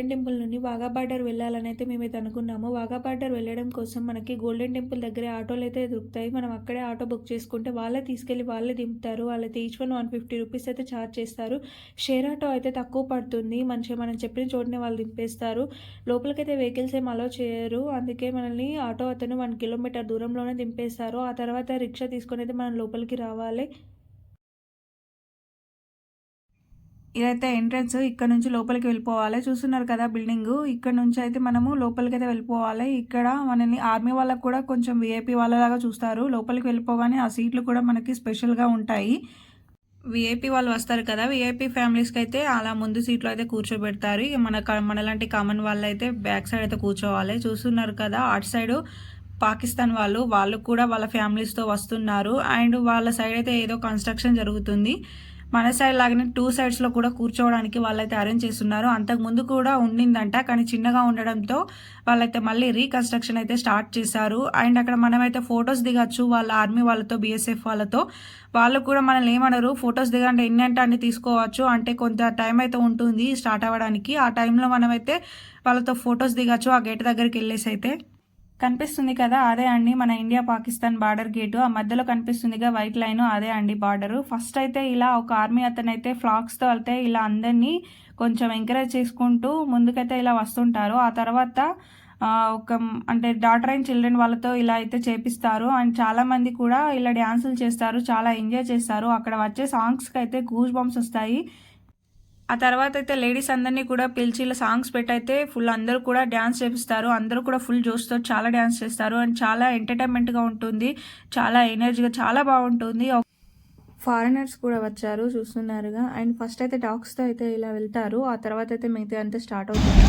Golden temple నుండి Wagah border వెళ్ళాలని అయితే మేమైతే అనుకున్నాము. వాఘా బార్డర్ వెళ్ళడం కోసం మనకి గోల్డెన్ టెంపుల్ దగ్గరే ఆటోలు అయితే దొరుకుతాయి. మనం అక్కడే ఆటో బుక్ చేసుకుంటే వాళ్ళే తీసుకెళ్ళి వాళ్ళే దింపుతారు. వాళ్ళైతే ఈచ్ వన్ 150 రూపీస్ అయితే ఛార్జ్ చేస్తారు. షేర్ ఆటో అయితే తక్కువ పడుతుంది. మంచిగా మనం చెప్పిన చోటనే వాళ్ళు దింపేస్తారు. లోపలికైతే వెహికల్స్ ఏం అలో చేయరు. అందుకే మనల్ని ఆటో అతను 1 కిలోమీటర్ దూరంలోనే దింపేస్తారు. ఆ తర్వాత రిక్షా తీసుకొని అయితే మనం లోపలికి రావాలి. ఇదైతే ఎంట్రన్స్. ఇక్కడ నుంచి లోపలికి వెళ్ళిపోవాలి. చూస్తున్నారు కదా బిల్డింగ్. ఇక్కడ నుంచి అయితే మనము లోపలికి అయితే వెళ్ళిపోవాలి. ఇక్కడ మనల్ని ఆర్మీ వాళ్ళకు కూడా కొంచెం విఐపి వాళ్ళలాగా చూస్తారు. లోపలికి వెళ్ళిపోగానే ఆ సీట్లు కూడా మనకి స్పెషల్గా ఉంటాయి. విఐపి వాళ్ళు వస్తారు కదా, విఐపి ఫ్యామిలీస్కి అయితే అలా ముందు సీట్లో అయితే కూర్చోబెడతారు. మనలాంటి కామన్ వాళ్ళు అయితే బ్యాక్ సైడ్ అయితే కూర్చోవాలి. చూస్తున్నారు కదా అటు సైడు పాకిస్తాన్ వాళ్ళు కూడా వాళ్ళ ఫ్యామిలీస్తో వస్తున్నారు. అండ్ వాళ్ళ సైడ్ అయితే ఏదో కన్స్ట్రక్షన్ జరుగుతుంది. మన సైడ్ లాగానే 2 సైడ్స్లో కూడా కూర్చోవడానికి వాళ్ళైతే అరేంజ్ చేస్తున్నారు. అంతకుముందు కూడా ఉండిందంట, కానీ చిన్నగా ఉండడంతో వాళ్ళైతే మళ్ళీ రీకన్స్ట్రక్షన్ అయితే స్టార్ట్ చేశారు. అండ్ అక్కడ మనమైతే ఫొటోస్ దిగచ్చు వాళ్ళ ఆర్మీ వాళ్ళతో, బిఎస్ఎఫ్ వాళ్ళతో. వాళ్ళు కూడా మనల్ని ఏమనరు, ఫొటోస్ దిగంటే ఎన్ని అంటే అన్ని తీసుకోవచ్చు, అంటే కొంత టైం అయితే ఉంటుంది స్టార్ట్ అవ్వడానికి. ఆ టైంలో మనమైతే వాళ్ళతో ఫొటోస్ దిగచ్చు ఆ గేట్ దగ్గరికి వెళ్ళేసి. అయితే కనిపిస్తుంది కదా అదే అండి మన ఇండియా పాకిస్తాన్ బార్డర్ గేటు. ఆ మధ్యలో కనిపిస్తుందిగా వైట్ లైన్, అదే అండి బార్డరు. ఫస్ట్ అయితే ఇలా ఒక ఆర్మీ అతను అయితే ఫ్లాగ్స్తో అయితే ఇలా అందరినీ కొంచెం ఎంకరేజ్ చేసుకుంటూ ముందుకైతే ఇలా వస్తుంటారు. ఆ తర్వాత ఒక అంటే డాటర్ అండ్ చిల్డ్రన్ వాళ్ళతో ఇలా అయితే చేపిస్తారు. అండ్ చాలా మంది కూడా ఇలా డ్యాన్సులు చేస్తారు, చాలా ఎంజాయ్ చేస్తారు. అక్కడ వచ్చే సాంగ్స్కి అయితే గూస్ బంప్స్ వస్తాయి. ఆ తర్వాత అయితే లేడీస్ అందరినీ కూడా పిలిచి ఇలా సాంగ్స్ పెట్టయితే ఫుల్ అందరూ కూడా డ్యాన్స్ చేపిస్తారు. అందరూ కూడా ఫుల్ జోష్తో చాలా డ్యాన్స్ చేస్తారు. అండ్ చాలా ఎంటర్టైన్మెంట్గా ఉంటుంది, చాలా ఎనర్జీగా, చాలా బాగుంటుంది. ఫారినర్స్ కూడా వచ్చారు చూస్తున్నారుగా. అండ్ ఫస్ట్ అయితే డాగ్స్తో అయితే ఇలా వెళ్తారు. ఆ తర్వాత అయితే మిగతా అంతా స్టార్ట్ అవుతుంది.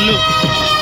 శుభాకాంక్షలు.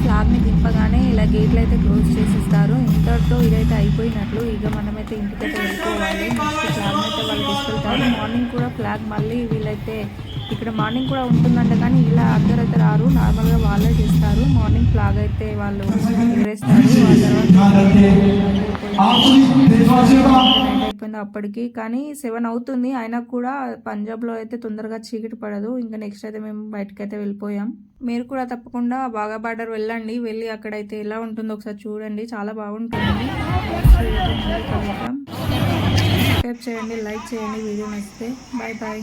ఫ్లాగ్ని దింపగానే ఇలా గేట్లు అయితే క్లోజ్ చేసిస్తారు. ఇంతటితో ఇదైతే అయిపోయినట్లు. ఇక మనమైతే ఇంటికైతే వెళ్ళిపోవాలి. నెక్స్ట్ ఫ్లాగ్ అయితే వాళ్ళు తీసుకెళ్తారు. మార్నింగ్ కూడా ఫ్లాగ్ మళ్ళీ వీళ్ళైతే ఇక్కడ మార్నింగ్ కూడా ఉంటుందంట, కానీ ఇలా అందరూ అయితే రారు, నార్మల్గా వాళ్ళే చేస్తారు. మార్నింగ్ ఫ్లాగ్ అయితే వాళ్ళు ఎగరేస్తారు. ఆ తర్వాత అయిపోయింది అప్పటికి, కానీ 7 అవుతుంది. అయినా కూడా పంజాబ్లో అయితే తొందరగా చీకటి పడదు. ఇంకా నెక్స్ట్ అయితే మేము బయటకైతే వెళ్ళిపోయాం. మీరు కూడా తప్పకుండా బాగా బార్డర్ వెళ్ళండి. వెళ్ళి అక్కడైతే ఎలా ఉంటుందో ఒకసారి చూడండి, చాలా బాగుంటుంది. సబ్స్క్రైబ్ చేయండి, లైక్ చేయండి వీడియో నచ్చితే. Bye bye.